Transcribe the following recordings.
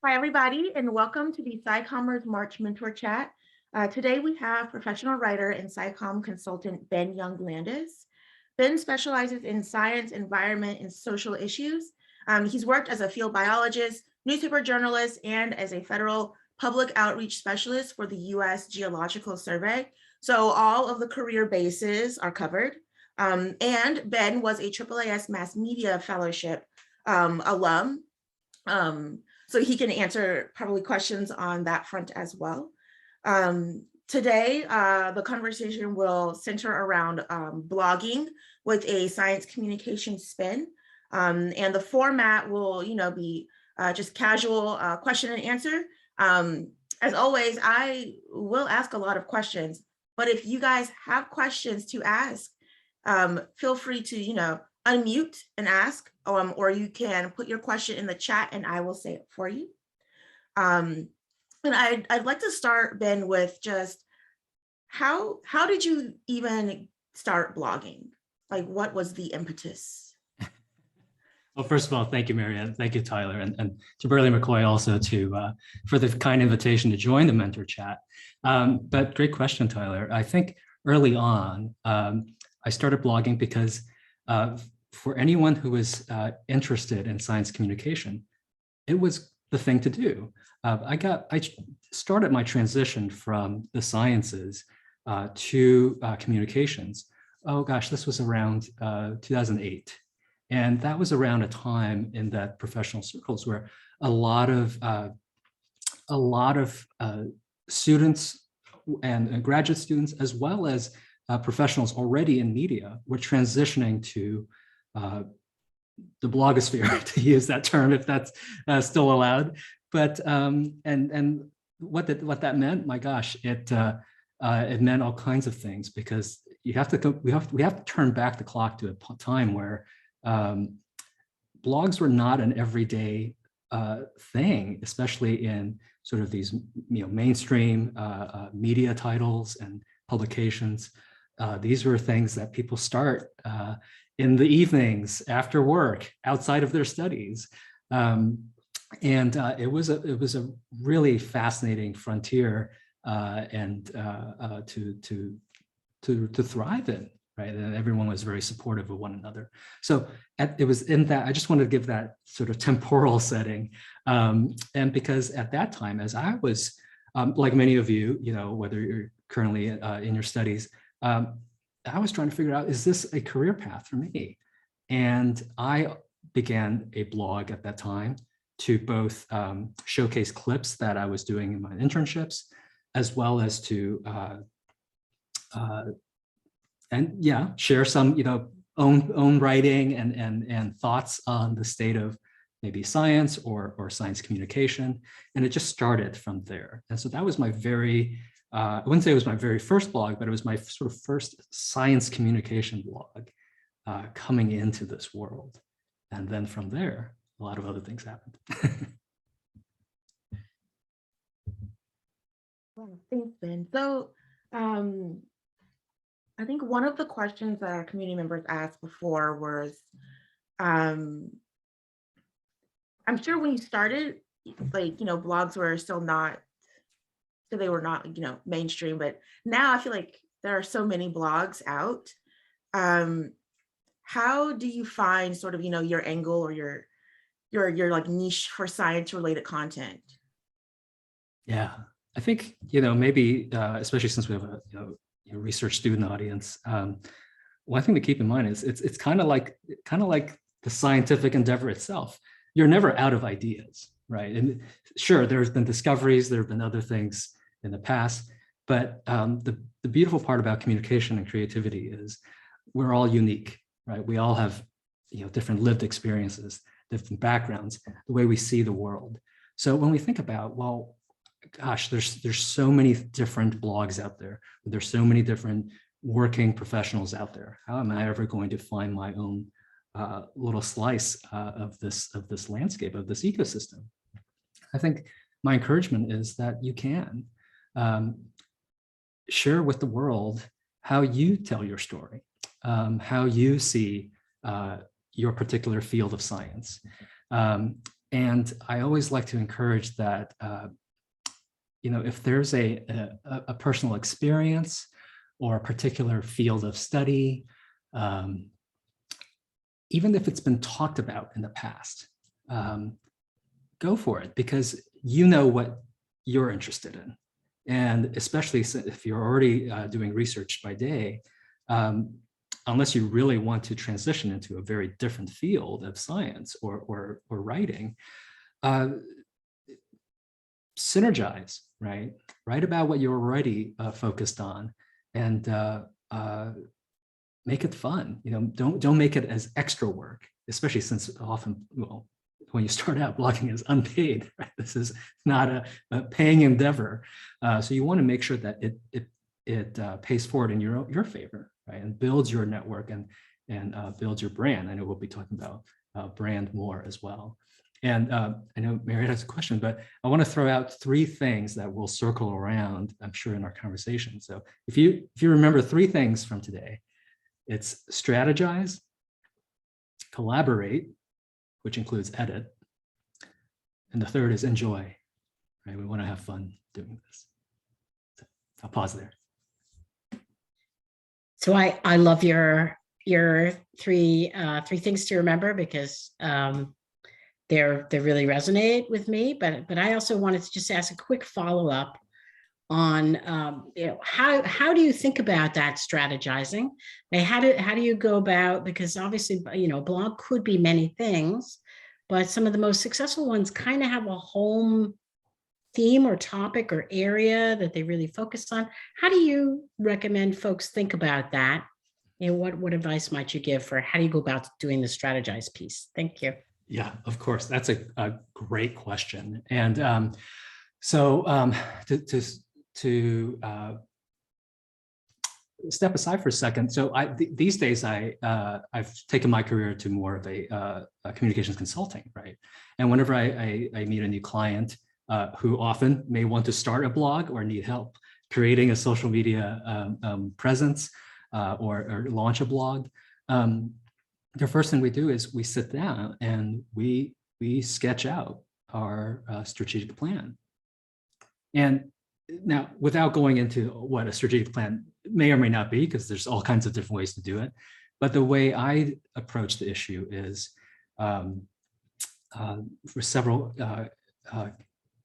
Hi, everybody, and welcome to the SciCommers March Mentor Chat. Today, we have professional writer and SciComm consultant Ben Young Landis. Ben specializes in science, environment, and social issues. He's worked as a field biologist, newspaper journalist, and as a federal public outreach specialist for the US Geological Survey. So all of the career bases are covered. And Ben was a AAAS Mass Media Fellowship alum. So he can answer probably questions on that front as well. Today, the conversation will center around blogging with a science communication spin. And the format will, be just casual question and answer. As always, I will ask a lot of questions, but if you guys have questions to ask, feel free to, unmute and ask, or you can put your question in the chat and I will say it for you. And I'd like to start, Ben, with just how did you even start blogging? Like, what was the impetus? Well, first of all, thank you, Marianne. Thank you, Tyler, and to Burley McCoy also for the kind invitation to join the mentor chat. But great question, Tyler. I think early on, I started blogging because for anyone who was interested in science communication, it was the thing to do. I started my transition from the sciences to communications. Oh gosh, this was around 2008. And that was around a time in that professional circles where a lot of students and graduate students, as well as professionals already in media, were transitioning to the blogosphere, to use that term, if that's still allowed. But and what that meant, my gosh, it meant all kinds of things, because we have to turn back the clock to a time where blogs were not an everyday thing, especially in sort of these mainstream media titles and publications. These were things that people start in the evenings after work, outside of their studies, and it was a really fascinating frontier and to thrive in, right? And everyone was very supportive of one another. So it was in that, I just wanted to give that sort of temporal setting, and because at that time, as I was like many of you, whether you're currently in your studies, I was trying to figure out, is this a career path for me? And I began a blog at that time to both showcase clips that I was doing in my internships, as well as to share some own writing and thoughts on the state of maybe science or science communication. And it just started from there. And so that was my I wouldn't say it was my very first blog, but it was my sort of first science communication blog coming into this world. And then from there, a lot of other things happened. Well, thanks, Ben. So I think one of the questions that our community members asked before was, I'm sure when you started, blogs were still not, so they were not, mainstream, but now I feel like there are so many blogs out. How do you find sort of, your angle or your like niche for science related content? Yeah, I think, maybe, especially since we have a research student audience, one thing to keep in mind is it's kind of like the scientific endeavor itself. You're never out of ideas, right? And sure, there's been discoveries, there have been other things in the past, but the beautiful part about communication and creativity is we're all unique, right? We all have different lived experiences, different backgrounds, the way we see the world. So when we think about, well, gosh, there's so many different blogs out there. There's so many different working professionals out there. How am I ever going to find my own little slice of this landscape, of this ecosystem? I think my encouragement is that you can share with the world how you tell your story, how you see your particular field of science. And I always like to encourage that, if there's a personal experience or a particular field of study, even if it's been talked about in the past, go for it, because you know what you're interested in. And especially if you're already doing research by day, unless you really want to transition into a very different field of science or writing, synergize, right? Write about what you're already focused on, and make it fun. Don't make it as extra work, especially since often, well, when you start out, blogging is unpaid, right? This is not a paying endeavor. So you want to make sure that it pays forward in your favor, right? And builds your network and builds your brand. I know we'll be talking about brand more as well. And I know Mariette has a question, but I want to throw out 3 things that will circle around, I'm sure, in our conversation. So if you remember 3 things from today, it's strategize, collaborate, which includes edit, and the third is enjoy, right? We want to have fun doing this. So I'll pause there. So I love your 3 things to remember, because they really resonate with me. But I also wanted to just ask a quick follow-up on how do you think about that strategizing? Like how do you go about, because obviously blog could be many things, but some of the most successful ones kind of have a home theme or topic or area that they really focus on. How do you recommend folks think about that? What advice might you give for how do you go about doing the strategize piece? Thank you. Yeah, of course. That's a great question. And so to step aside for a second. So these days I've taken my career to more of a communications consulting, right? And whenever I meet a new client who often may want to start a blog or need help creating a social media presence or launch a blog, the first thing we do is we sit down and we sketch out our strategic plan. And now, without going into what a strategic plan may or may not be, because there's all kinds of different ways to do it, but the way I approach the issue is for several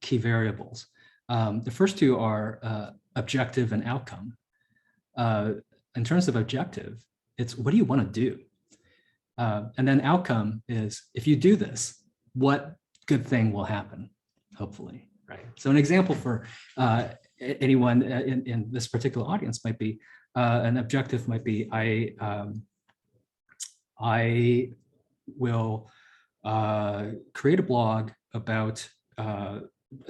key variables. The first 2 are objective and outcome. In terms of objective, it's what do you want to do? And then outcome is, if you do this, what good thing will happen, hopefully, right? So an example for anyone in this particular audience might be, an objective might be, I will create a blog about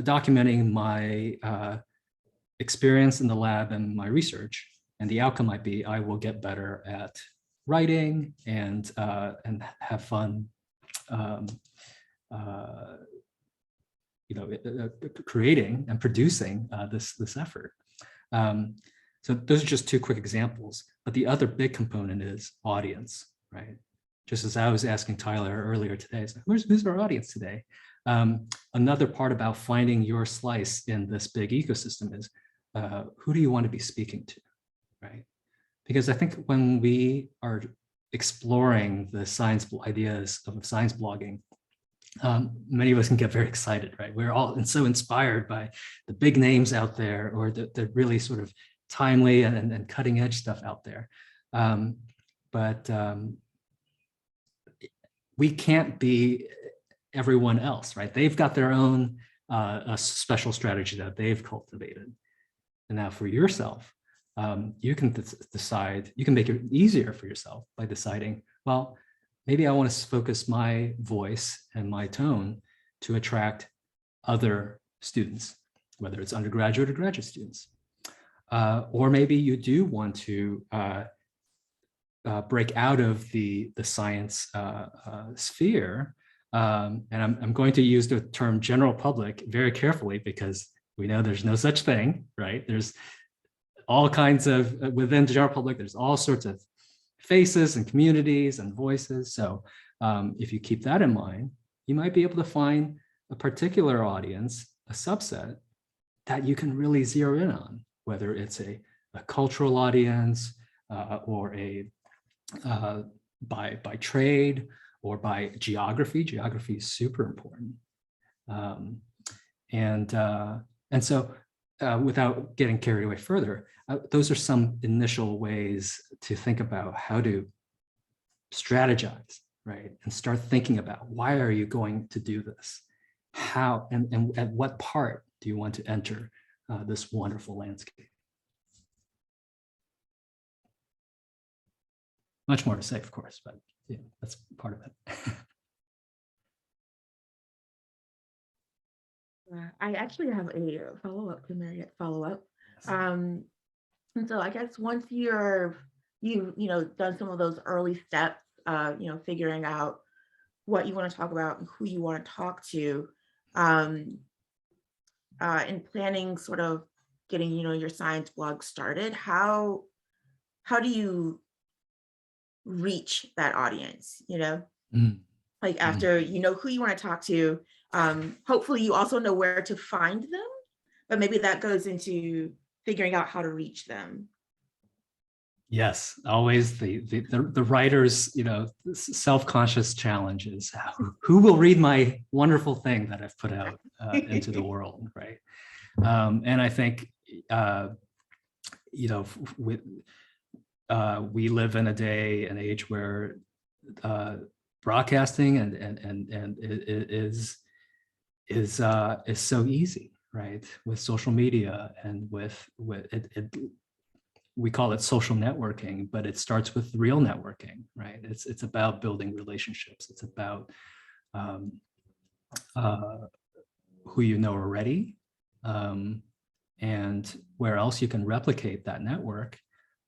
documenting my experience in the lab and my research. And the outcome might be, I will get better at writing and have fun, creating and producing this effort. So those are just 2 quick examples. But the other big component is audience, right? Just as I was asking Tyler earlier today, it's like, who's our audience today? Another part about finding your slice in this big ecosystem is, who do you want to be speaking to, right? Because I think when we are exploring the science ideas of science blogging, many of us can get very excited, right? We're all so inspired by the big names out there, or the really sort of timely and cutting edge stuff out there. But we can't be everyone else, right? They've got their own a special strategy that they've cultivated. And now for yourself, you can decide, you can make it easier for yourself by deciding, well, maybe I want to focus my voice and my tone to attract other students, whether it's undergraduate or graduate students. Or maybe you do want to break out of the science sphere. And I'm going to use the term general public very carefully, because we know there's no such thing, right? There's all kinds of, within the general public, there's all sorts of faces and communities and voices. So if you keep that in mind, you might be able to find a particular audience, a subset that you can really zero in on, whether it's a cultural audience or a by trade or by geography. Geography is super important. And so without getting carried away further, those are some initial ways to think about how to strategize, right? And start thinking about, why are you going to do this? How and at what part do you want to enter this wonderful landscape? Much more to say, of course, but yeah, that's part of it. I actually have a follow-up to Marriott follow-up. And so I guess once you've done some of those early steps, figuring out what you want to talk about and who you want to talk to, and planning sort of getting, your science blog started, how do you reach that audience, like after you know who you want to talk to, hopefully you also know where to find them, but maybe that goes into figuring out how to reach them. Yes, always the writer's self-conscious challenge is who will read my wonderful thing that I've put out into the world, right? And I think we live in an age where broadcasting and is so easy, right? With social media and with it. We call it social networking, but it starts with real networking, right? It's about building relationships. It's about who you know already, and where else you can replicate that network,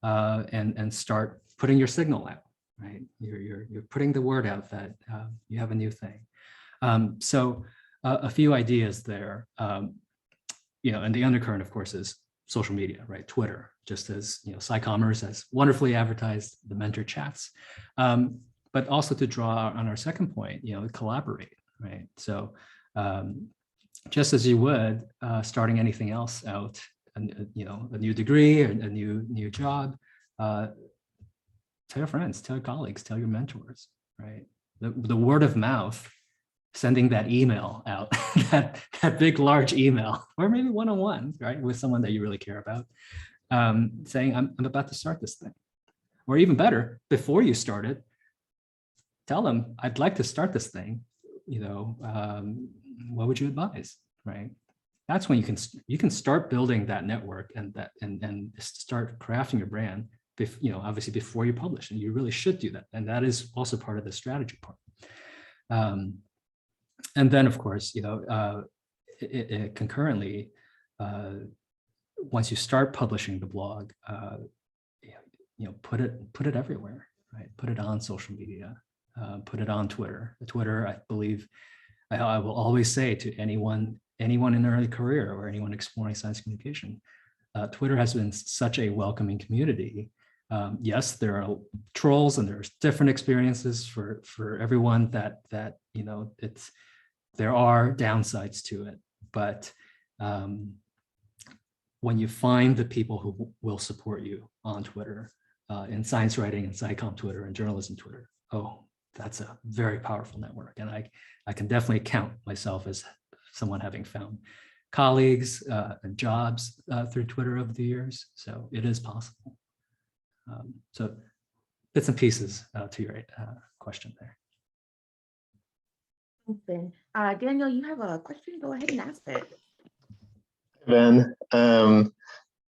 and start putting your signal out, right? You're putting the word out that you have a new thing. So a few ideas there, and the undercurrent, of course, is social media, right? Twitter, just as SciCommers has wonderfully advertised the mentor chats, but also to draw on our second point, collaborate, right? So just as you would starting anything else out, a new degree, or a new job, tell your friends, tell your colleagues, tell your mentors, right? The word of mouth, sending that email out, that big, large email, or maybe one-on-one, right, with someone that you really care about, saying, I'm about to start this thing. Or even better, before you start it, tell them, I'd like to start this thing, what would you advise, right? That's when you can start building that network and start crafting your brand, obviously before you publish, and you really should do that. And that is also part of the strategy part. And then, of course, concurrently, once you start publishing the blog, put it everywhere, right? Put it on social media, put it on Twitter. Twitter, I believe, I will always say to anyone in their early career or anyone exploring science communication, Twitter has been such a welcoming community. Yes, there are trolls and there's different experiences for everyone that there are downsides to it, but when you find the people who will support you on Twitter, in science writing and SciComm Twitter and journalism Twitter, that's a very powerful network. And I can definitely count myself as someone having found colleagues and jobs through Twitter over the years. So it is possible. So bits and pieces to your question there. Thanks, Ben. Daniel, you have a question? Go ahead and ask it. Ben,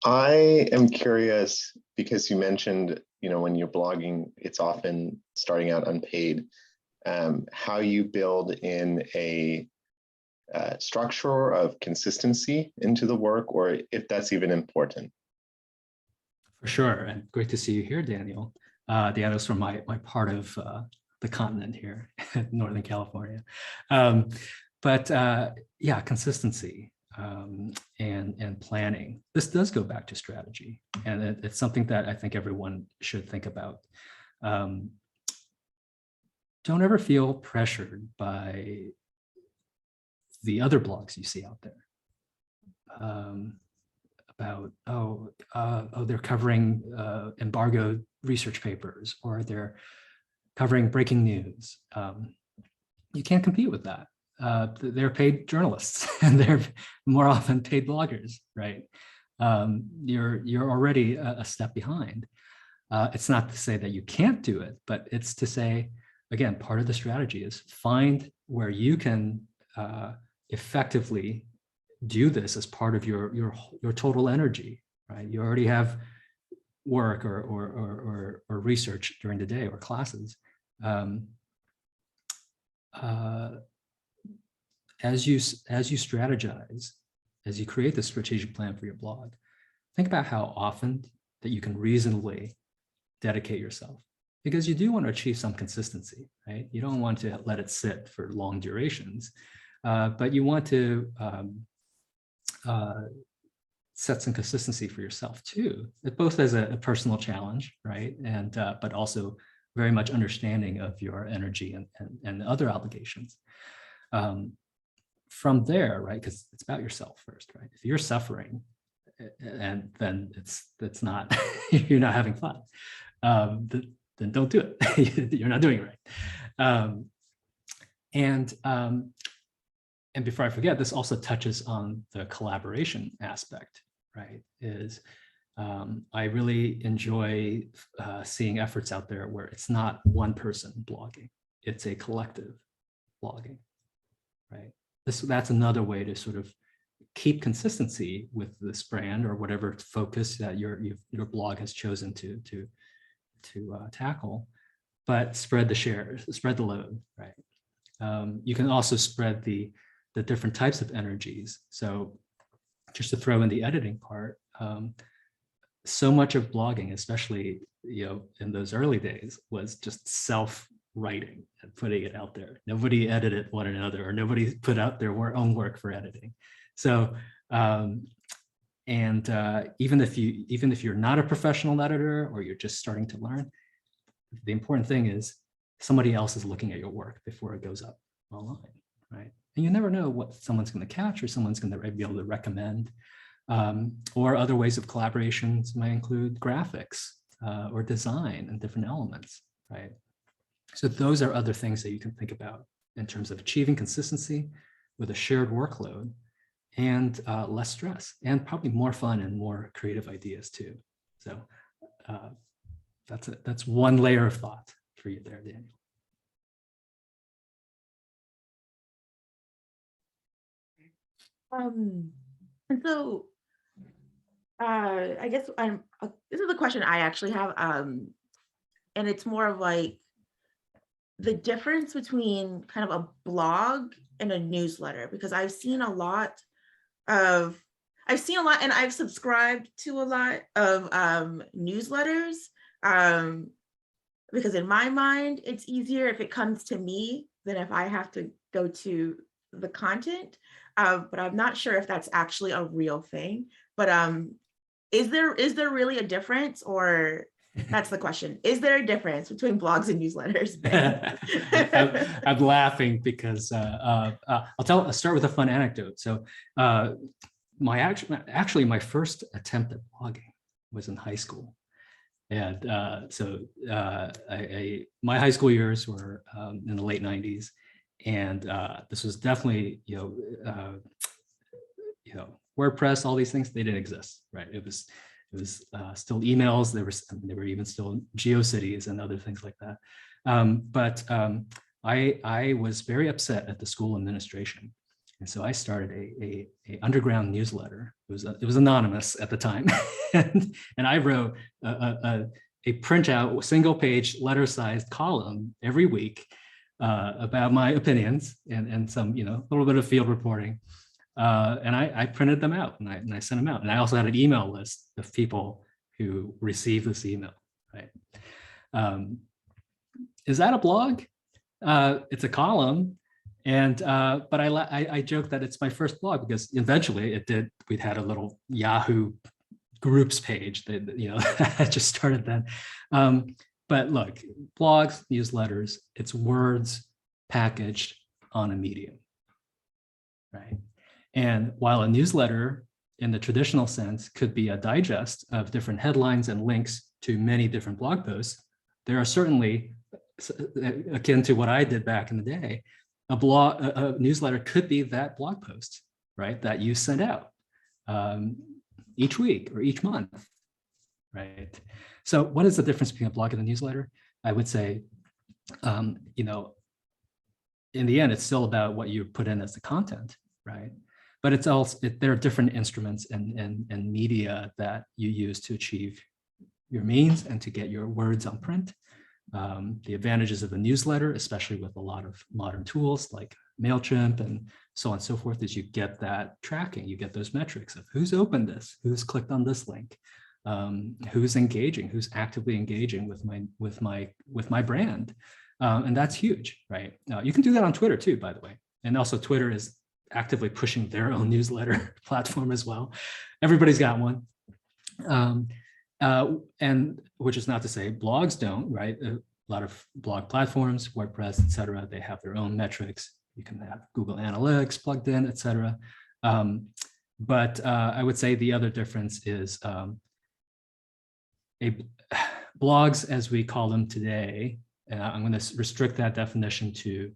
I am curious because you mentioned, when you're blogging, it's often starting out unpaid, how you build in a structure of consistency into the work, or if that's even important. For sure, and great to see you here, Daniel. Daniel's from my part of the continent here, Northern California. But yeah, consistency and planning. This does go back to strategy, and it's something that I think everyone should think about. don't ever feel pressured by the other blogs you see out there about, they're covering embargoed research papers, or they're covering breaking news. You can't compete with that. They're paid journalists and they're more often paid bloggers, right? You're already a step behind. It's not to say that you can't do it, but it's to say, again, part of the strategy is find where you can effectively do this as part of your total energy, right? You already have work or research during the day or classes. As you strategize, as you create the strategic plan for your blog, think about how often that you can reasonably dedicate yourself, because you do want to achieve some consistency, right? You don't want to let it sit for long durations, but you want to set some consistency for yourself too, both as a personal challenge, right? And but also very much understanding of your energy and other obligations. From there, right, because it's about yourself first, right? If you're suffering, and then it's not, you're not having fun, then don't do it. You're not doing it right. And before I forget, this also touches on the collaboration aspect, right? I really enjoy seeing efforts out there where it's not one person blogging, it's a collective blogging, right? That's another way to sort of keep consistency with this brand or whatever focus that your blog has chosen to tackle, but spread the shares, spread the load, right? You can also spread the different types of energies. So just to throw in the editing part, so much of blogging, especially in those early days, was just self-writing and putting it out there. Nobody edited one another, or nobody put out their own work for editing. So, even if you're not a professional editor or you're just starting to learn, the important thing is somebody else is looking at your work before it goes up online, right? And you never know what someone's going to catch, or someone's going to be able to recommend. Or other ways of collaborations might include graphics or design and different elements, right? So those are other things that you can think about in terms of achieving consistency with a shared workload and less stress, and probably more fun and more creative ideas too. So that's one layer of thought for you there, Daniel. And so I guess this is a question I actually have, and it's more of like the difference between kind of a blog and a newsletter, because I've seen a lot, and I've subscribed to a lot of newsletters, because in my mind, it's easier if it comes to me than if I have to go to the content. But I'm not sure if that's actually a real thing. But is there really a difference, or that's the question? Is there a difference between blogs and newsletters? I'm laughing because I'll start with a fun anecdote. So my first attempt at blogging was in high school. And my high school years were in the late 90s. And this was definitely, WordPress, all these things, they didn't exist, right? It was still emails. There were even still GeoCities and other things like that. But I was very upset at the school administration, and so I started a underground newsletter. It was anonymous at the time, and I wrote a printout, single-page, letter-sized column every week about my opinions and some a little bit of field reporting. And I printed them out and I sent them out. And I also had an email list of people who received this email, right? Is that a blog? It's a column. And but I joke that it's my first blog because eventually we'd had a little Yahoo groups page that, I just started then. But look, blogs, newsletters, it's words packaged on a medium, right? And while a newsletter in the traditional sense could be a digest of different headlines and links to many different blog posts, there are certainly, akin to what I did back in the day, a newsletter could be that blog post, right, that you send out each week or each month, right? So what is the difference between a blog and a newsletter? I would say, you know, in the end, it's still about what you put in as the content, right? But it's also, there are different instruments and media that you use to achieve your means and to get your words on print. The advantages of a newsletter, especially with a lot of modern tools like MailChimp and so on and so forth, is you get that tracking, you get those metrics of who's opened this, who's clicked on this link, who's engaging, who's actively engaging with my brand. And that's huge, right? You can do that on Twitter too, by the way. And also Twitter is actively pushing their own newsletter platform as well. Everybody's got one. And which is not to say blogs don't, right? A lot of blog platforms, WordPress, et cetera, they have their own metrics. You can have Google Analytics plugged in, et cetera. But I would say the other difference is blogs, as we call them today, I'm going to restrict that definition to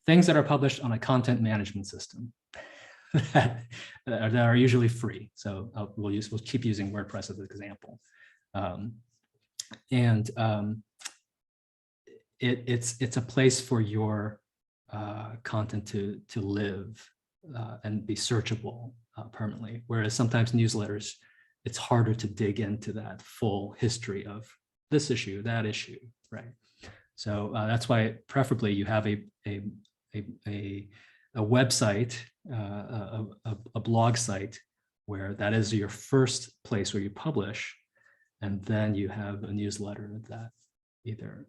things that are published on a content management system that are usually free. So we'll keep using WordPress as an example. It's a place for your content to live and be searchable permanently. Whereas sometimes newsletters, it's harder to dig into that full history of this issue, that issue, right? So that's why preferably you have a website, a blog site, where that is your first place where you publish, and then you have a newsletter that either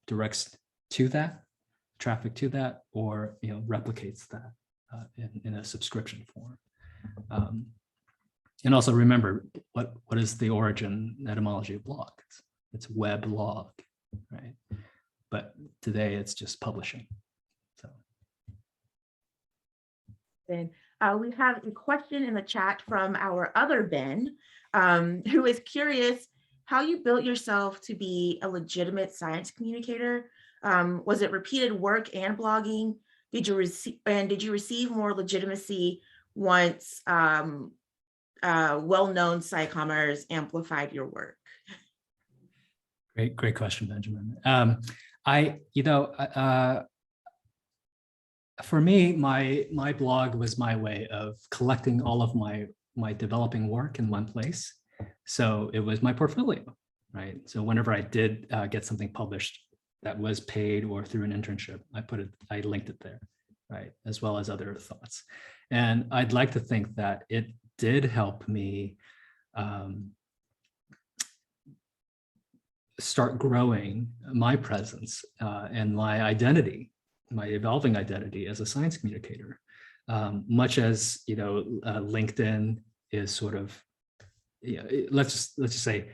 directs to that, traffic to that, or replicates that in a subscription form. And also remember what is the origin etymology of blog? It's web log, right? But today it's just publishing. So. Then we have a question in the chat from our other Ben, who is curious how you built yourself to be a legitimate science communicator. Was it repeated work and blogging? Did you receive more legitimacy once well-known SciCommers amplified your work? Great question, Benjamin. For me, my blog was my way of collecting all of my developing work in one place. So it was my portfolio, right? So whenever I did get something published that was paid or through an internship, I linked it there, right? As well as other thoughts. And I'd like to think that it did help me start growing my presence and my identity, my evolving identity as a science communicator. Much as LinkedIn is sort of, let's just say,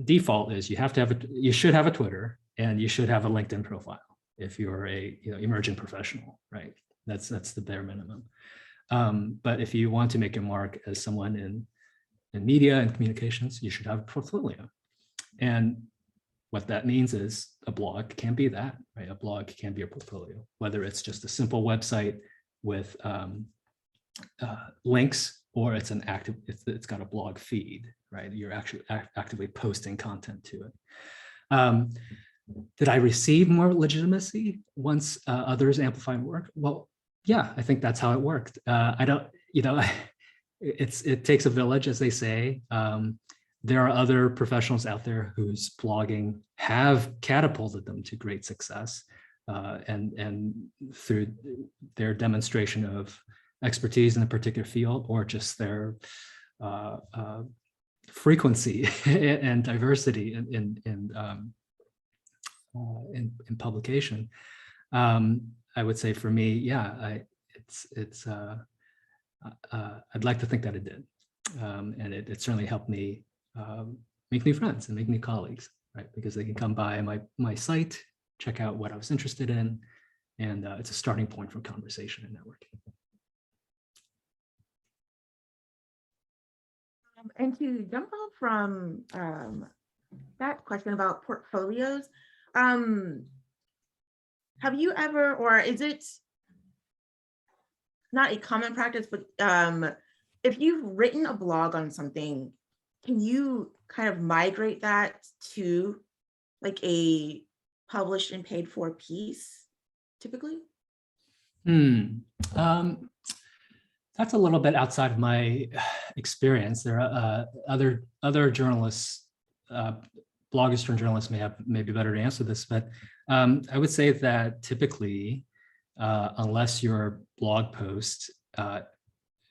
default is you should have a Twitter and you should have a LinkedIn profile if you're a emerging professional, right? That's the bare minimum. But if you want to make your mark as someone in media and communications, you should have a portfolio. And what that means is a blog can be that, right? A blog can be a portfolio, whether it's just a simple website with links, or it's it's got a blog feed, right? You're actually actively posting content to it. Did I receive more legitimacy once others amplified work? Well, yeah, I think that's how it worked. It takes a village, as they say. There are other professionals out there whose blogging have catapulted them to great success, and through their demonstration of expertise in a particular field, or just their frequency and diversity in publication. I would say for me, yeah, I'd like to think that it did. and it certainly helped me make new friends and make new colleagues, right? Because they can come by my site, check out what I was interested in, and it's a starting point for conversation and networking. And to jump off from that question about portfolios, have you ever, or is it not a common practice, but if you've written a blog on something, can you kind of migrate that to like a published and paid for piece typically? That's a little bit outside of my experience. There are other journalists, bloggers and journalists may be better to answer this, but I would say that typically, unless your blog post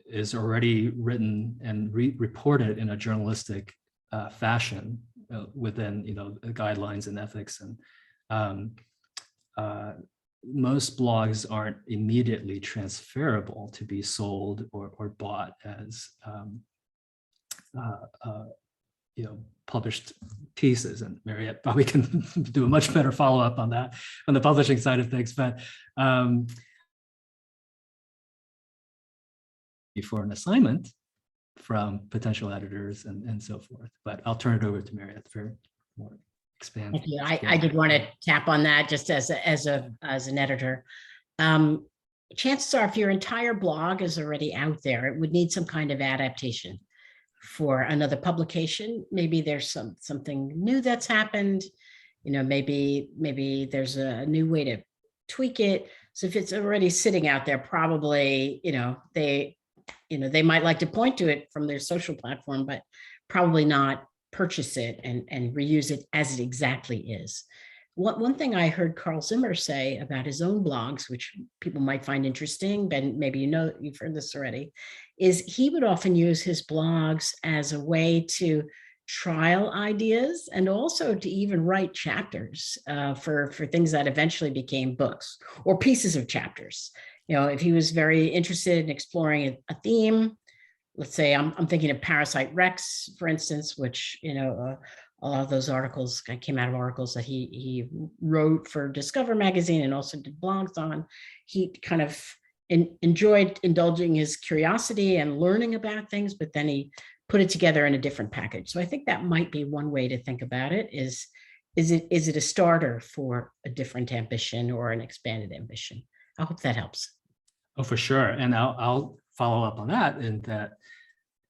is already written and reported in a journalistic fashion within guidelines and ethics, and most blogs aren't immediately transferable to be sold or bought as published pieces. And Mariette probably can do a much better follow-up on that, on the publishing side of things. But for an assignment from potential editors and so forth. But I'll turn it over to Mariette for more expand. Thank you. I did want to tap on that just as an editor. Chances are, if your entire blog is already out there, it would need some kind of adaptation for another publication. Maybe there's something new that's happened. Maybe there's a new way to tweak it. So if it's already sitting out there, probably they might like to point to it from their social platform, but probably not purchase it and reuse it as it exactly is. One thing I heard Carl Zimmer say about his own blogs, which people might find interesting, Ben, maybe you've heard this already, is he would often use his blogs as a way to trial ideas and also to even write chapters for things that eventually became books or pieces of chapters. If he was very interested in exploring a theme, let's say I'm thinking of Parasite Rex, for instance, which, a lot of those articles came out of articles that he wrote for Discover magazine and also did blogs on. He kind of enjoyed indulging his curiosity and learning about things, but then he put it together in a different package. So I think that might be one way to think about it is it a starter for a different ambition or an expanded ambition? I hope that helps. Oh, for sure. And I'll follow up on that, and that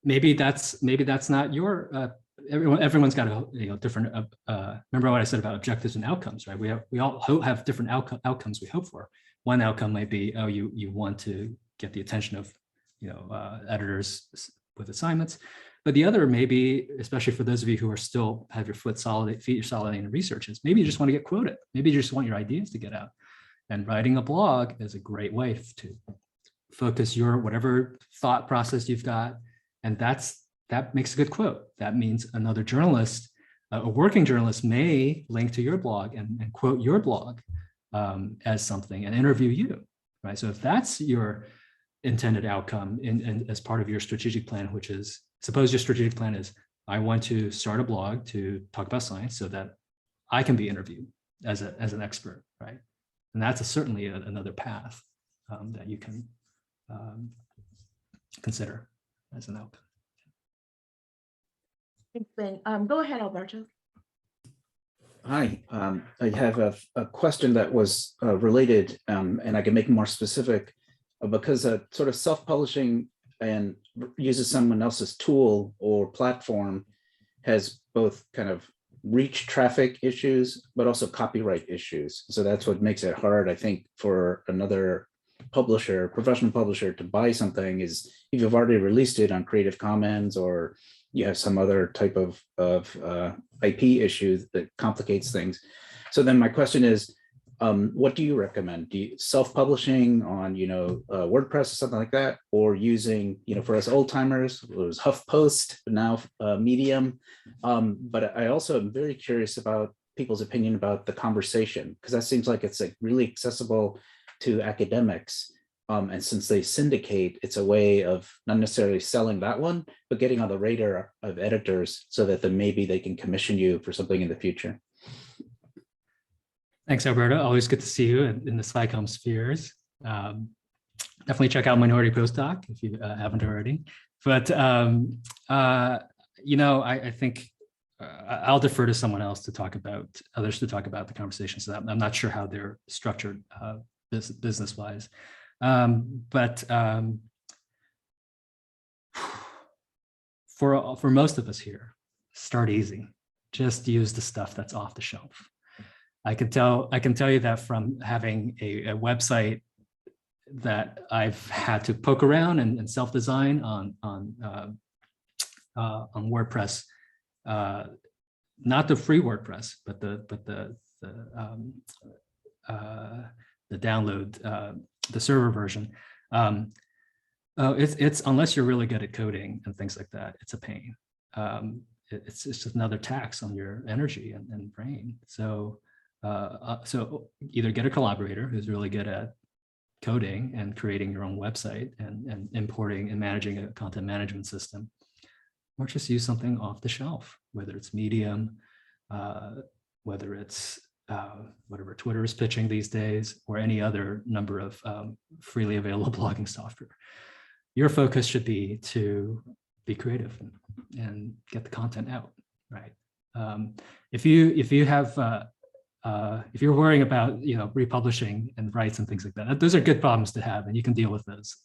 maybe that's not your everyone's got a different remember what I said about objectives and outcomes, right? We all have different outcomes we hope for. One outcome might be, you want to get the attention of editors with assignments, but the other maybe, especially for those of you who are still have your feet solid in research, is maybe you just want to get quoted. Maybe you just want your ideas to get out. And writing a blog is a great way to focus your whatever thought process you've got. And that makes a good quote. That means another journalist, a working journalist, may link to your blog and quote your blog as something and interview you, right? So if that's your intended outcome as part of your strategic plan, which is, suppose your strategic plan is, I want to start a blog to talk about science so that I can be interviewed as an expert, right? And that's certainly another path that you can consider as an outcome. Thanks, Ben. Go ahead, Alberto. Hi, I have a question that was related, and I can make it more specific because sort of self-publishing and uses someone else's tool or platform has both kind of reach traffic issues, but also copyright issues. So that's what makes it hard, I think, for another publisher, professional publisher, to buy something is if you've already released it on Creative Commons or you have some other type of IP issue that complicates things. So then my question is, what do you recommend? Do you self-publishing on, WordPress or something like that, or using, for us old timers, it was HuffPost, now Medium. But I also am very curious about people's opinion about the conversation, because that seems like it's like really accessible to academics. And since they syndicate, it's a way of not necessarily selling that one, but getting on the radar of editors so that then maybe they can commission you for something in the future. Thanks, Alberta. Always good to see you in the SciComm spheres. Definitely check out Minority Postdoc if you haven't already. But I think I'll defer to someone else to talk about others to talk about the conversation. So I'm not sure how they're structured business-wise. For most of us here, start easy. Just use the stuff that's off the shelf. I can tell you that from having a website that I've had to poke around and self-design on WordPress, not the free WordPress, but the download, the server version. It's unless you're really good at coding and things like that, it's a pain. It's just another tax on your energy and brain. So either get a collaborator who's really good at coding and creating your own website and importing and managing a content management system, or just use something off the shelf, whether it's Medium, whether it's whatever Twitter is pitching these days, or any other number of freely available blogging software. Your focus should be to be creative and get the content out, right? If you're worrying about republishing and rights and things like that, those are good problems to have, and you can deal with those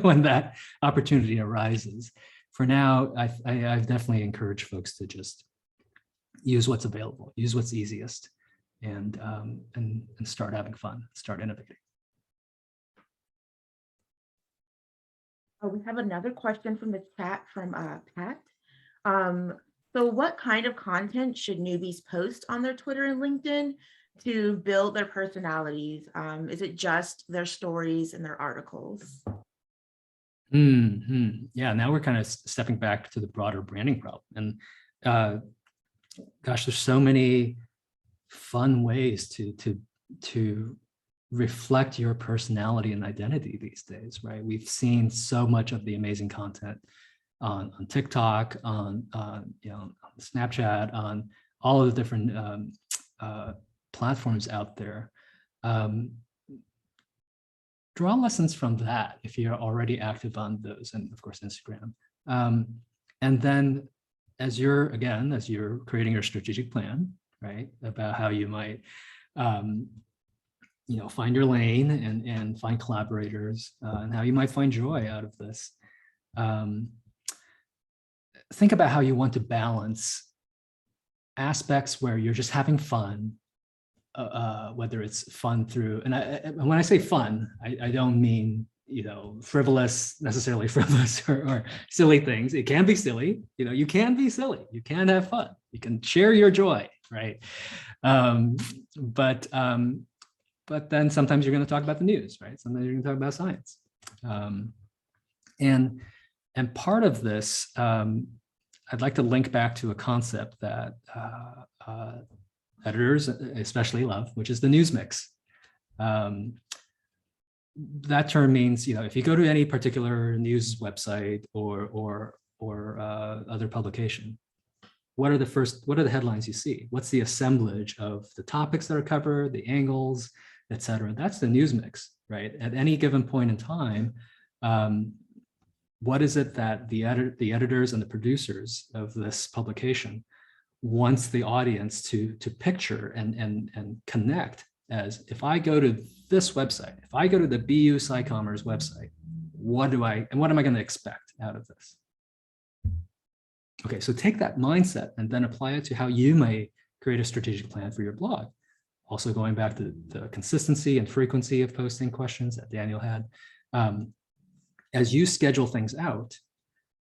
when that opportunity arises. For now, I've definitely encouraged folks to just use what's available, use what's easiest, and start having fun, start innovating. We have another question from the chat from Pat. So what kind of content should newbies post on their Twitter and LinkedIn to build their personalities? Is it just their stories and their articles? Yeah, now we're kind of stepping back to the broader branding problem. And gosh, there's so many fun ways to reflect your personality and identity these days, right? We've seen so much of the amazing content on TikTok, on Snapchat, on all of the different platforms out there. Draw lessons from that if you're already active on those, and of course Instagram. And then as you're creating your strategic plan, right, about how you might find your lane and find collaborators, and how you might find joy out of this. Think about how you want to balance aspects where you're just having fun, whether it's fun through, and when I say fun, I don't mean necessarily frivolous or silly things. It can be silly, you can be silly, you can have fun, you can share your joy, right? But then sometimes you're going to talk about the news, right? Sometimes you're going to talk about science, and part of this, I'd like to link back to a concept that editors especially love, which is the news mix. That term means, if you go to any particular news website or other publication, what are the headlines you see? What's the assemblage of the topics that are covered, the angles, et cetera? That's the news mix, right? At any given point in time, what is it that the editors and the producers of this publication wants the audience to picture and connect as, if I go to this website, if I go to the BU SciCommers website, what am I going to expect out of this? Okay, so take that mindset and then apply it to how you may create a strategic plan for your blog. Also going back to the consistency and frequency of posting questions that Daniel had. As you schedule things out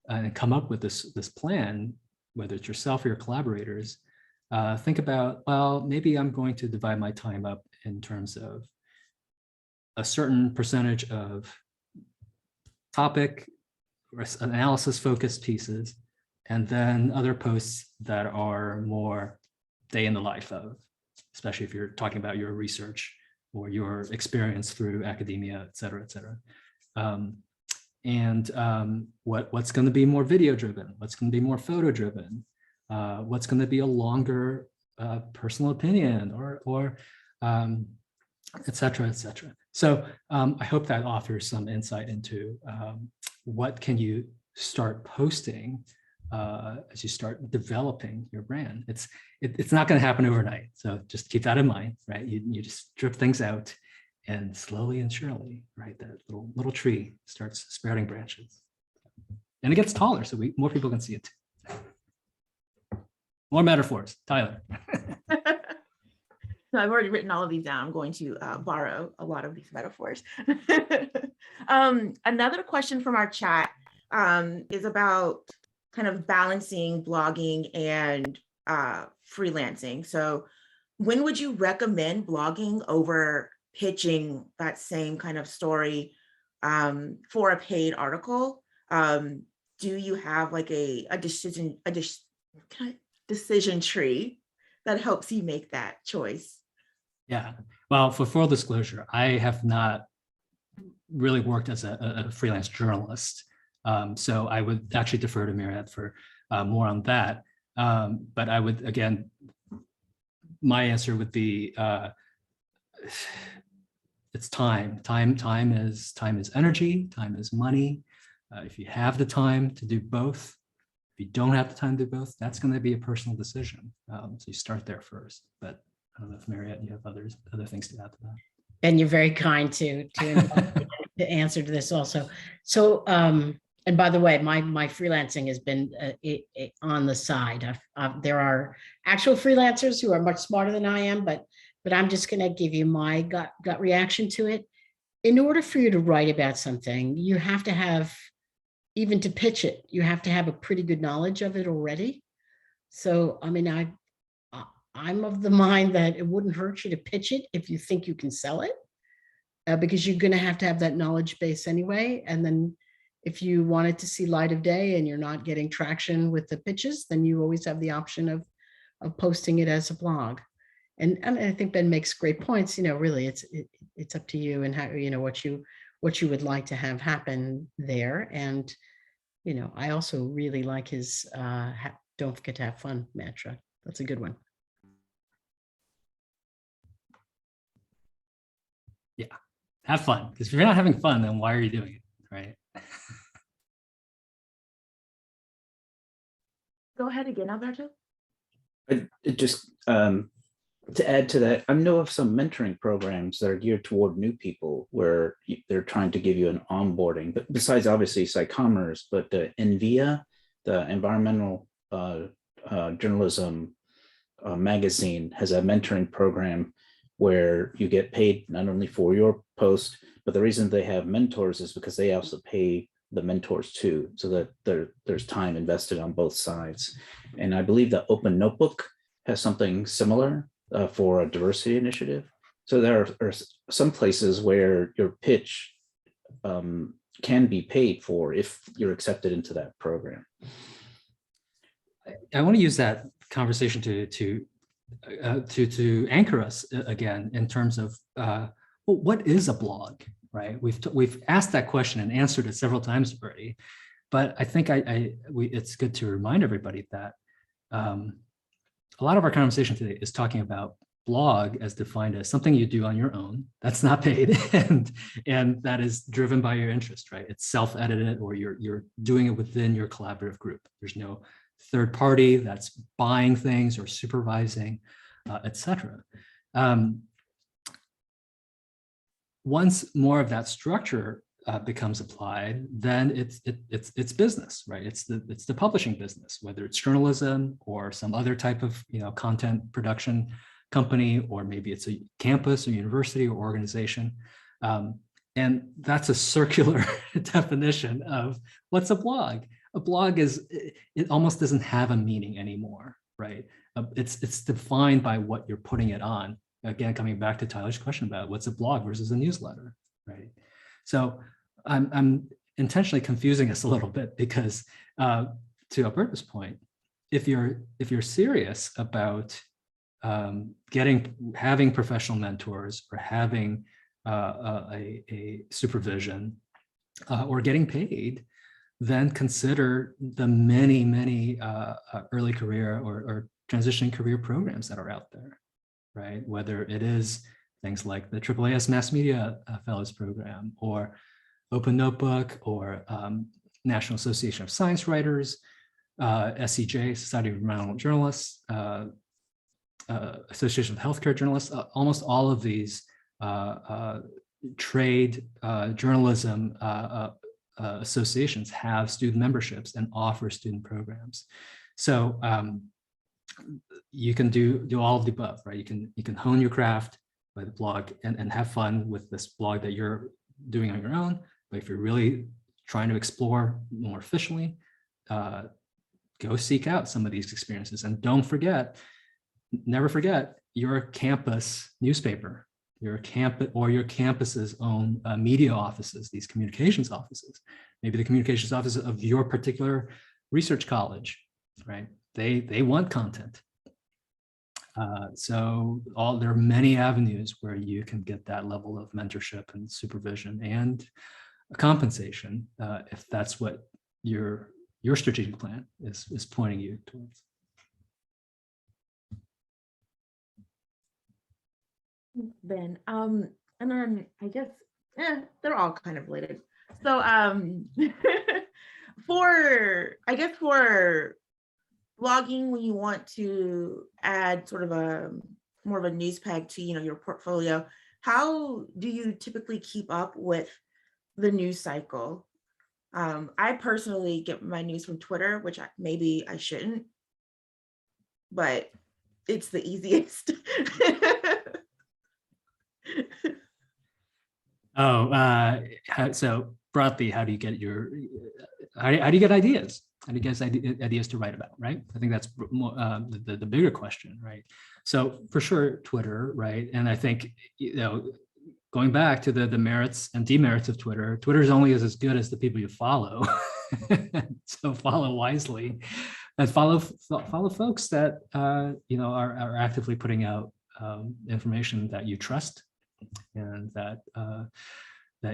and come up with this plan, whether it's yourself or your collaborators, think about, well, maybe I'm going to divide my time up in terms of a certain percentage of topic or analysis focused pieces, and then other posts that are more day in the life of, especially if you're talking about your research or your experience through academia, et cetera, et cetera. What's going to be more video driven? What's going to be more photo driven? What's going to be a longer personal opinion, or et cetera, et cetera. So I hope that offers some insight into what can you start posting as you start developing your brand. It's not going to happen overnight. So just keep that in mind, right? You just drip things out, and slowly and surely, right, that little tree starts sprouting branches. And it gets taller, so more people can see it too. More metaphors, Tyler. So I've already written all of these down. I'm going to borrow a lot of these metaphors. Another question from our chat is about kind of balancing blogging and freelancing. So when would you recommend blogging over pitching that same kind of story for a paid article? Do you have like a decision tree that helps you make that choice? Yeah, well, for full disclosure, I have not really worked as a freelance journalist. So I would actually defer to Myriad for more on that. But I would, again, my answer would be it's time. Time is energy, time is money. If you have the time to do both, if you don't have the time to do both, that's going to be a personal decision. So you start there first. But I don't know if Myriad, you have other things to add to that. And you're very kind to answer to this also. So, and by the way, my freelancing has been on the side. There are actual freelancers who are much smarter than I am, but I'm just going to give you my gut reaction to it. In order for you to write about something, you have to have, even to pitch it, you have to have a pretty good knowledge of it already. So, I mean, I'm of the mind that it wouldn't hurt you to pitch it if you think you can sell it, because you're going to have that knowledge base anyway. And then if you wanted to see light of day and you're not getting traction with the pitches, then you always have the option of posting it as a blog. And I think Ben makes great points. Really, it's up to you and how, what you would like to have happen there. And I also really like his don't forget to have fun mantra. That's a good one. Yeah, have fun. Because if you're not having fun, then why are you doing it, right? Go ahead again, Alberto. It just to add to that, I know of some mentoring programs that are geared toward new people where they're trying to give you an onboarding, but besides obviously SciCommers, but NVIA, the environmental journalism magazine, has a mentoring program where you get paid not only for your post, but the reason they have mentors is because they also pay the mentors too, so that there's time invested on both sides. And I believe that Open Notebook has something similar for a diversity initiative. So there are some places where your pitch can be paid for if you're accepted into that program. I want to use that conversation to anchor us again in terms of well, what is a blog, right? We've asked that question and answered it several times already, but I think it's good to remind everybody that a lot of our conversation today is talking about blog as defined as something you do on your own that's not paid and that is driven by your interest, right? It's self-edited, or you're doing it within your collaborative group. There's no third party that's buying things or supervising, etc. Once more of that structure becomes applied, then it's business, right? It's the publishing business, whether it's journalism or some other type of content production company, or maybe it's a campus or university or organization. And that's a circular definition of what's a blog. A blog it almost doesn't have a meaning anymore, right? It's defined by what you're putting it on. Again, coming back to Tyler's question about what's a blog versus a newsletter, right? So I'm intentionally confusing us a little bit because to Alberto's point, if you're serious about having professional mentors or having a supervision or getting paid, then consider the many early career or transitioning career programs that are out there, right? Whether it is things like the AAAS Mass Media Fellows Program, or Open Notebook, or National Association of Science Writers, SCJ, Society of Environmental Journalists, Association of Healthcare Journalists, almost all of these trade journalism associations have student memberships and offer student programs. So you can do all of the above, right? You can hone your craft by the blog and have fun with this blog that you're doing on your own. But if you're really trying to explore more efficiently, go seek out some of these experiences. And don't forget, never forget your campus newspaper, your campus's own media offices, these communications offices, maybe the communications office of your particular research college, right? They want content. So there are many avenues where you can get that level of mentorship and supervision and compensation if that's what your strategic plan is pointing you towards. Ben, and then I guess they're all kind of related. So for blogging, when you want to add sort of a more of a news peg to your portfolio, how do you typically keep up with the news cycle? I personally get my news from Twitter, which maybe I shouldn't, but it's the easiest. So broadly, how do you get how do you get ideas? How do you get ideas to write about, right? I think that's more, the bigger question, right? So for sure, Twitter, right? And I think, going back to the merits and demerits of Twitter, Twitter is only as good as the people you follow. So follow wisely, and follow folks that are actively putting out information that you trust and that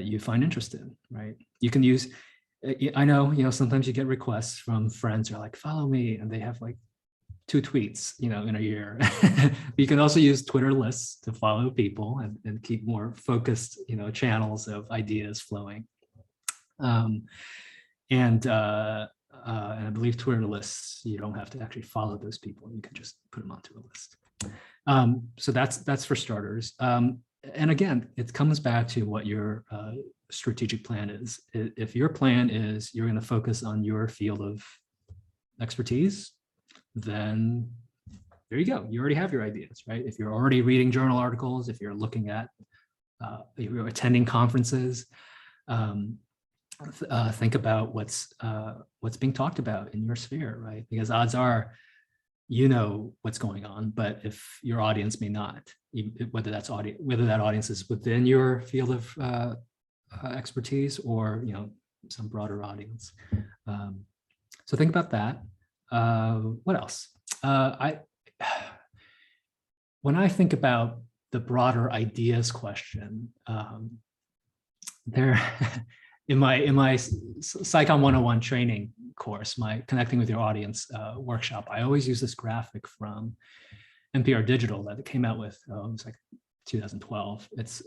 you find interesting, right? You can use. I know, sometimes you get requests from friends who are like, follow me, and they have like 2 tweets, in a year. You can also use Twitter lists to follow people and keep more focused, channels of ideas flowing. And I believe Twitter lists, you don't have to actually follow those people. You can just put them onto a list. So that's for starters. And again, it comes back to what your strategic plan is. If your plan is you're going to focus on your field of expertise, then there you go. You already have your ideas, right? If you're already reading journal articles, if you're looking at, if you're attending conferences, think about what's being talked about in your sphere, right? Because odds are, what's going on, but if your audience may not, whether that audience is within your field of expertise or some broader audience. So think about that. What else? When I think about the broader ideas question, there in my SciComm 101 training course, my Connecting with Your Audience workshop, I always use this graphic from NPR Digital that it came out with. It was like 2012. It's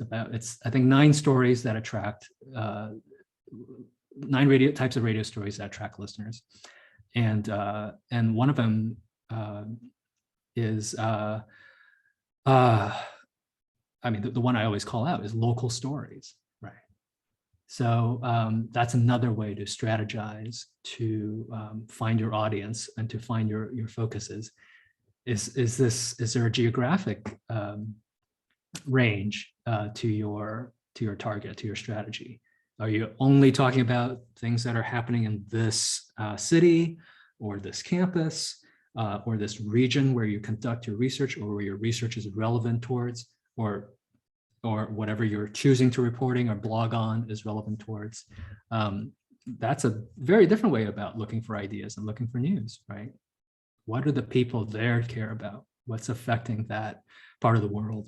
I think 9 stories that attract 9 types of radio stories that attract listeners, and one of them is the one I always call out is local stories, right? So that's another way to strategize to find your audience and to find your focuses. Is there a geographic range to your target, to your strategy? Are you only talking about things that are happening in this city or this campus or this region where you conduct your research or where your research is relevant towards, or whatever you're choosing to reporting or blog on is relevant towards? That's a very different way about looking for ideas and looking for news, right? What do the people there care about? what's affecting that part of the world,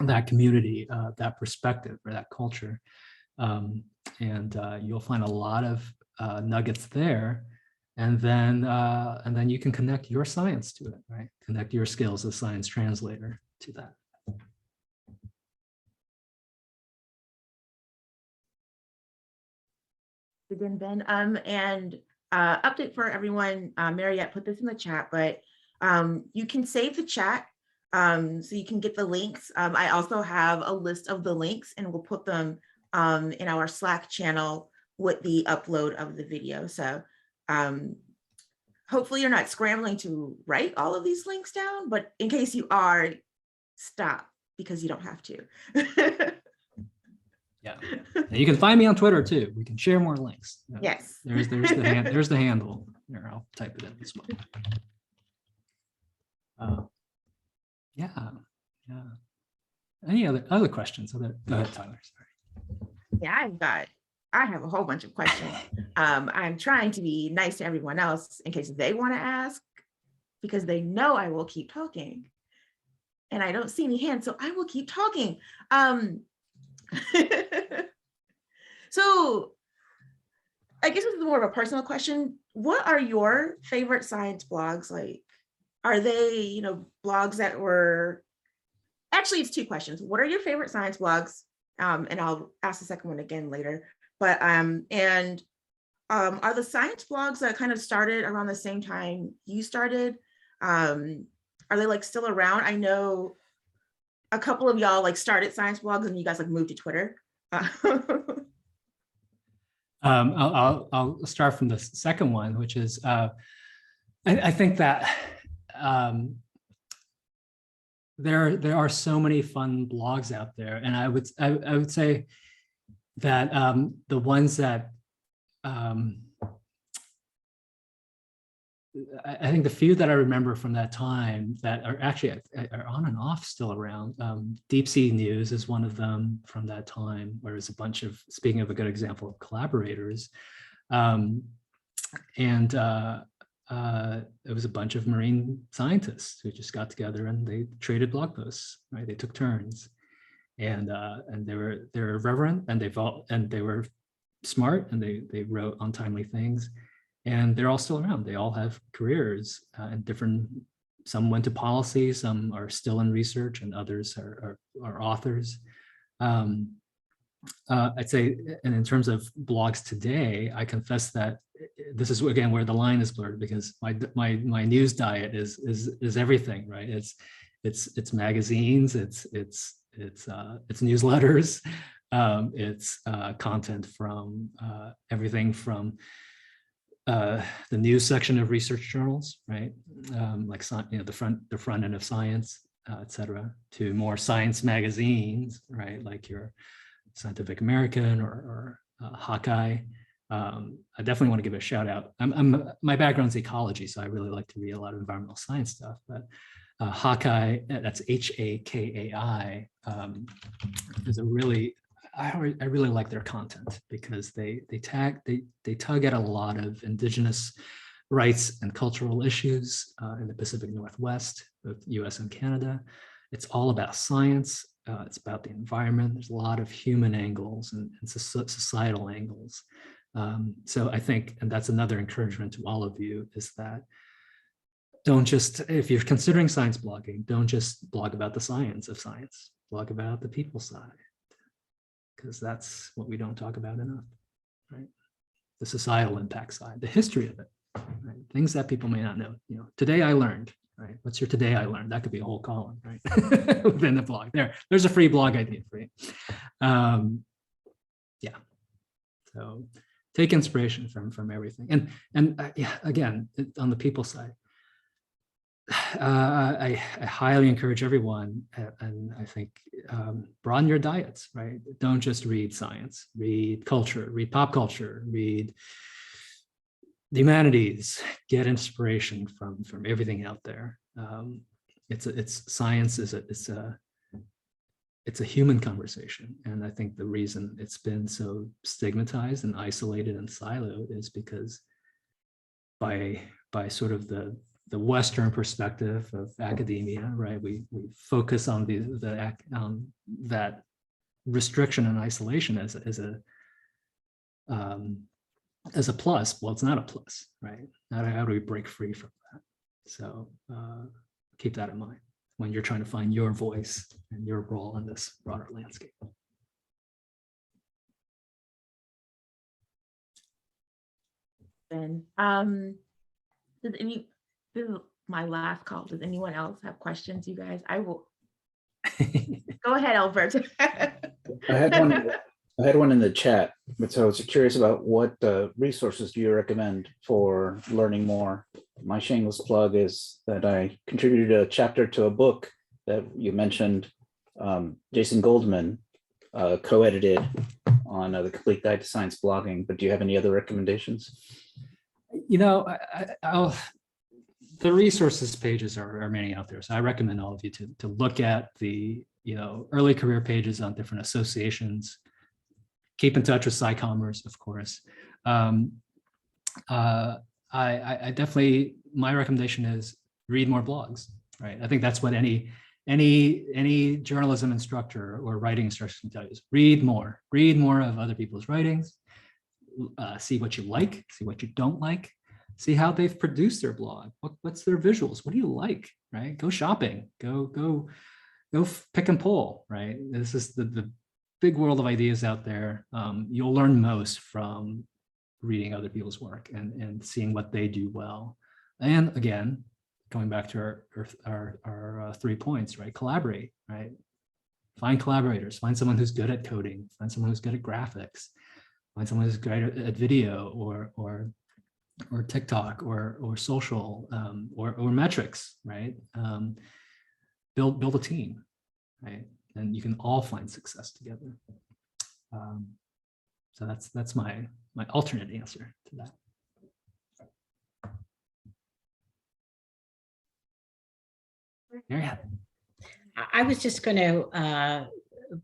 that community, that perspective or that culture. And you'll find a lot of nuggets there. And then you can connect your science to it, right? Connect your skills as a science translator to that. Again, Ben, and update for everyone, Mariette put this in the chat, but you can save the chat so you can get the links. I also have a list of the links and we'll put them in our Slack channel with the upload of the video. So hopefully you're not scrambling to write all of these links down, but in case you are, stop because you don't have to. Yeah, and you can find me on Twitter too. We can share more links. Yes. There's the handle. Here, I'll type it in as well. Yeah. Any other questions? Go ahead, Tyler. Sorry. Yeah, I have a whole bunch of questions. I'm trying to be nice to everyone else in case they want to ask, because they know I will keep talking. And I don't see any hands, so I will keep talking. So I guess this is more of a personal question. What are your favorite science blogs? Like, are they, blogs that were, actually it's two questions. What are your favorite science blogs? And I'll ask the second one again later. But, are the science blogs that kind of started around the same time you started? Are they like still around? I know a couple of y'all like started science blogs and you guys like moved to Twitter. I'll start from the second one, which is I think that there are so many fun blogs out there, and I would say that the ones that I think the few that I remember from that time that are actually are on and off still around. Deep Sea News is one of them from that time, where it's a bunch of, speaking of a good example of collaborators, and it was a bunch of marine scientists who just got together and they traded blog posts, right? They took turns, and they were reverent, and they were smart, and they wrote untimely things. And they're all still around. They all have careers and different, some went to policy, some are still in research, and others are authors. I'd say, and in terms of blogs today, I confess that this is again where the line is blurred, because my news diet is everything, right? It's magazines, it's newsletters, it's content from everything from the news section of research journals, right? Like the front end of Science, et cetera, to more science magazines, right? Like your Scientific American or Hawkeye. I definitely want to give a shout out. My background's ecology, so I really like to read a lot of environmental science stuff. But Hawkeye, that's HAKAI, is a really, I really like their content, because they tug at a lot of indigenous rights and cultural issues in the Pacific Northwest, both US and Canada. It's all about science. It's about the environment. There's a lot of human angles and societal angles. So I think, and that's another encouragement to all of you, is that don't just, if you're considering science blogging, don't just blog about the science of science, blog about the people side, because that's what we don't talk about enough, right? The societal impact side, the history of it, right? Things that people may not know. Today I learned, right? What's your today I learned? That could be a whole column, right? Within the blog. There's a free blog idea for you. Yeah. So take inspiration from everything. And yeah, again, on the people side, I highly encourage everyone, and I think broaden your diets, right? Don't just read science, read culture, read pop culture, read the humanities, get inspiration from everything out there. Science is it's a human conversation. And I think the reason it's been so stigmatized and isolated and siloed is because by sort of the Western perspective of academia, right? We focus on that restriction and isolation as a plus. Well, it's not a plus, right? How do we break free from that? So keep that in mind when you're trying to find your voice and your role in this broader landscape. Ben, this is my last call. Does anyone else have questions, you guys? I will. Go ahead, Albert. I had one in the chat, but so I was curious about what resources do you recommend for learning more? My shameless plug is that I contributed a chapter to a book that you mentioned, Jason Goldman co-edited on the Complete Guide to Science Blogging, but do you have any other recommendations? You know, the resources pages are many out there. So I recommend all of you to look at the early career pages on different associations. Keep in touch with SciCommers, of course. I definitely, my recommendation is read more blogs, right? I think that's what any journalism instructor or writing instructor can tell you is read more of other people's writings, see what you like, see what you don't like, see how they've produced their blog. What's their visuals? What do you like, right? Go shopping, go pick and pull, right? This is the big world of ideas out there. You'll learn most from reading other people's work and seeing what they do well. And again, going back to our 3 points, right? Collaborate, right? Find collaborators, find someone who's good at coding, find someone who's good at graphics, find someone who's great at video or TikTok or social or metrics, right? Build a team, right? And you can all find success together. So that's my alternate answer to that. Yeah. I was just going to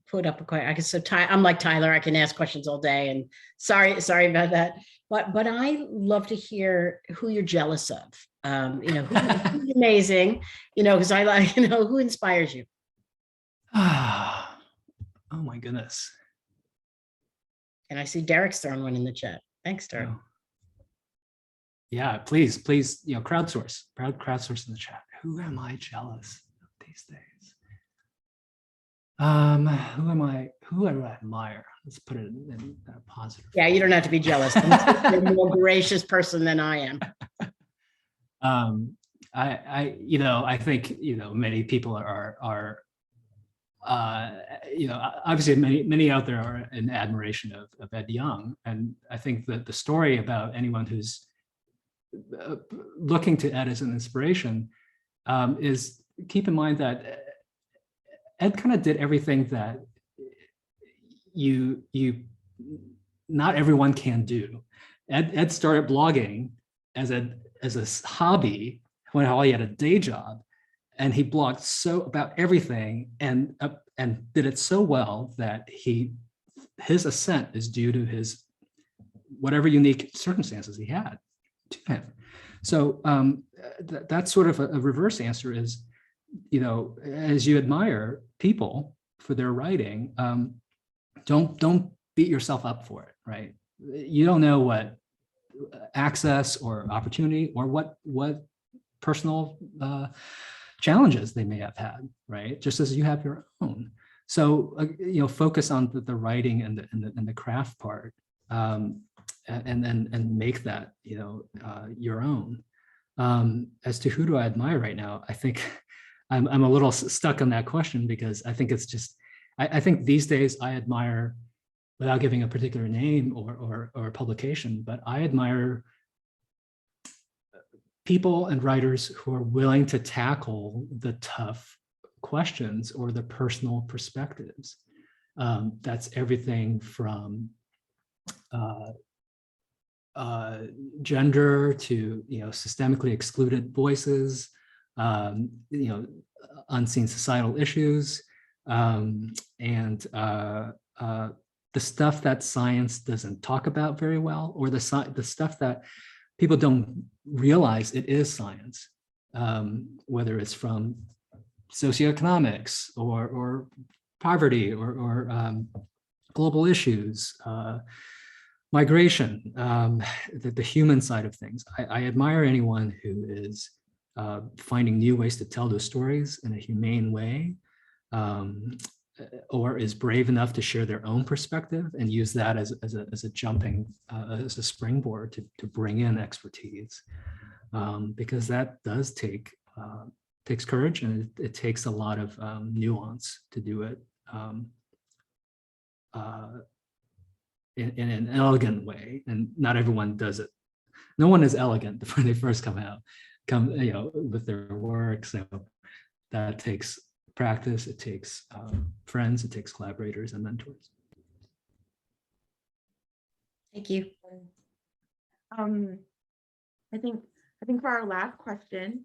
put up a question. I guess so. I'm like Tyler. I can ask questions all day, and sorry about that. But I love to hear who you're jealous of. Who's amazing. Because I like who inspires you. Oh my goodness. And I see Derek's throwing one in the chat. Thanks, Derek. Oh. Yeah, please, crowdsource in the chat. Who am I jealous of these days? Who do I admire? Let's put it in a positive. Yeah, you don't have to be jealous. You're a more gracious person than I am. I think many people are obviously many out there are in admiration of Ed Young, and I think that the story about anyone who's looking to Ed as an inspiration is keep in mind that Ed kind of did everything that you not everyone can do. Ed started blogging as a hobby while he had a day job, and he blogged about everything and did it so well that his ascent is due to his whatever unique circumstances he had to him. So that's sort of a reverse answer is, as you admire people for their writing, don't beat yourself up for it, right? You don't know what access or opportunity or what personal challenges they may have had, right? Just as you have your own. So focus on the writing and the craft part, and make that your own. As to who do I admire right now, I think I'm a little stuck on that question because I think it's just I think these days I admire, without giving a particular name or publication, but I admire people and writers who are willing to tackle the tough questions or the personal perspectives. That's everything from gender to systemically excluded voices, unseen societal issues, and the stuff that science doesn't talk about very well, or the stuff that people don't realize it is science, whether it's from socioeconomics or poverty or global issues, migration, the human side of things. I admire anyone who is finding new ways to tell those stories in a humane way, or is brave enough to share their own perspective and use that as a jumping, as a springboard to bring in expertise, because that does takes courage, and it takes a lot of nuance to do it in an elegant way, and not everyone does it. No one is elegant when they first come with their work. So that takes practice, it takes friends, it takes collaborators and mentors. Thank you. I think for our last question,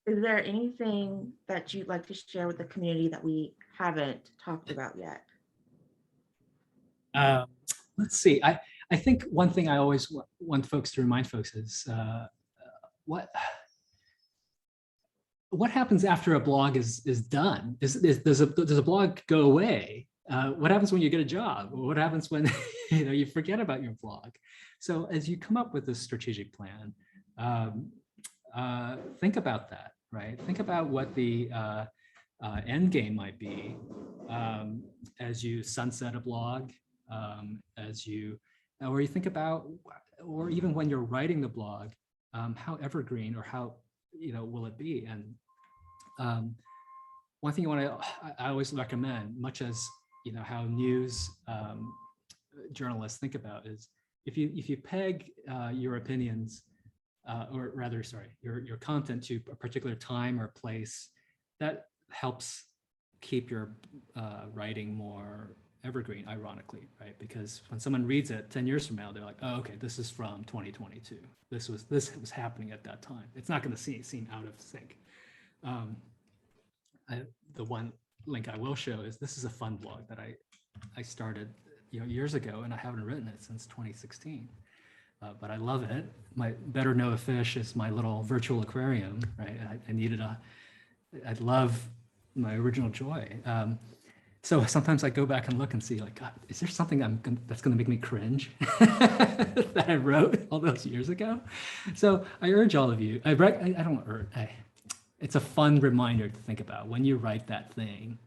is there anything that you'd like to share with the community that we haven't talked about yet? Let's see. I think one thing I always want folks to remind folks is what happens after a blog is done? Does a blog go away? What happens when you get a job? What happens when you forget about your blog? So as you come up with this strategic plan, think about that, right? Think about what the end game might be as you sunset a blog, or you think about, or even when you're writing the blog, how evergreen or how will it be? And one thing I always recommend, much as how news journalists think about, is if you peg your opinions, or rather, sorry, your content to a particular time or place, that helps keep your writing more evergreen, ironically, right? Because when someone reads it 10 years from now, they're like, oh, okay, this is from 2022. This was happening at that time. It's not going to seem out of sync. The one link I will show is, this is a fun blog that I started years ago, and I haven't written it since 2016. But I love it. My Better Know a Fish is my little virtual aquarium, right? I love my original joy. So sometimes I go back and look and see, like, God, is there something that's going to make me cringe that I wrote all those years ago? So I urge all of you, it's a fun reminder to think about when you write that thing.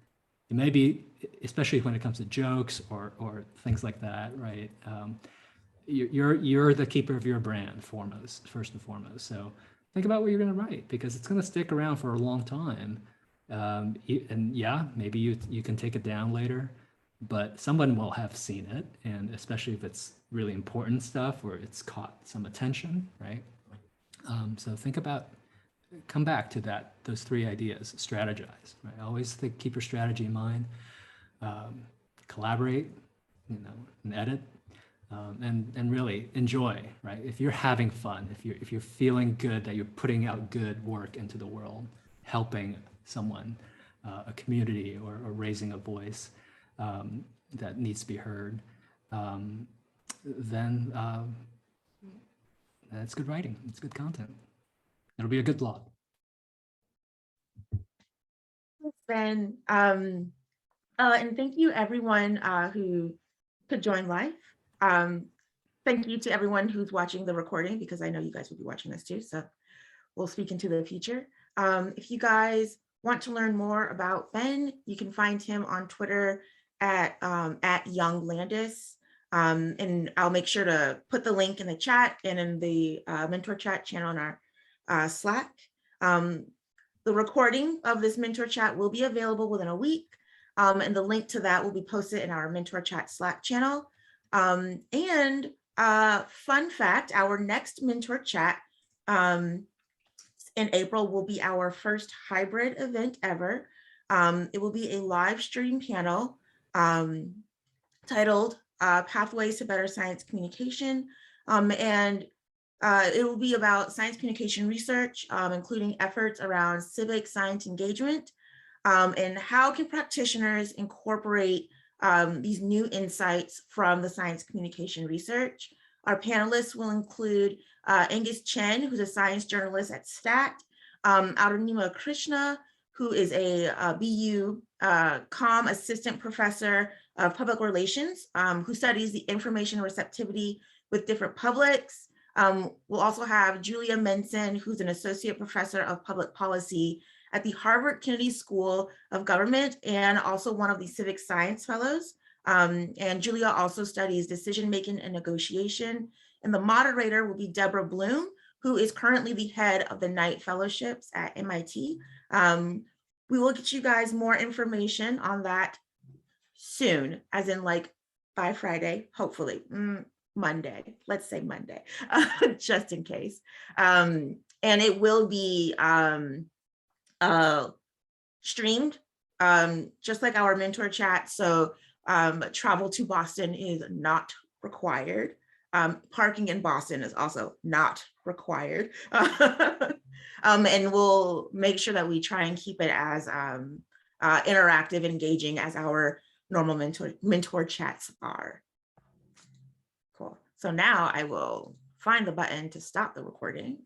It may be, especially when it comes to jokes or things like that, right? You're the keeper of your brand first and foremost. So think about what you're going to write, because it's going to stick around for a long time. And yeah, maybe you can take it down later, but someone will have seen it, and especially if it's really important stuff or it's caught some attention, right? So think about, come back to those three ideas: strategize, right? Always keep your strategy in mind. Collaborate, and edit, and really enjoy, right? If you're having fun, if you're feeling good that you're putting out good work into the world, helping someone, a community, or raising a voice that needs to be heard, then that's good writing. It's good content. It'll be a good blog. Ben, and thank you everyone who could join live. Thank you to everyone who's watching the recording, because I know you guys will be watching this too, so we'll speak into the future. If you guys want to learn more about Ben, you can find him on Twitter at Young Landis. And I'll make sure to put the link in the chat and in the mentor chat channel on our Slack. The recording of this mentor chat will be available within a week. And the link to that will be posted in our mentor chat Slack channel. And fun fact, our next mentor chat in April will be our first hybrid event ever. It will be a live stream panel titled Pathways to Better Science Communication. And it will be about science communication research, including efforts around civic science engagement, and how can practitioners incorporate these new insights from the science communication research Our panelists will include Angus Chen, who's a science journalist at STAT, Aurunima Krishna, who is a BU Com assistant professor of public relations, who studies the information receptivity with different publics. We'll also have Julia Menson, who's an associate professor of public policy at the Harvard Kennedy School of Government and also one of the civic science fellows. And Julia also studies decision-making and negotiation. And the moderator will be Deborah Bloom, who is currently the head of the Knight Fellowships at MIT. We will get you guys more information on that soon, as in like by Friday, hopefully. Monday, let's say Monday, just in case. And it will be streamed, just like our mentor chat. So travel to Boston is not required. Parking in Boston is also not required. And we'll make sure that we try and keep it as interactive and engaging as our normal mentor chats are. Cool. So now I will find the button to stop the recording.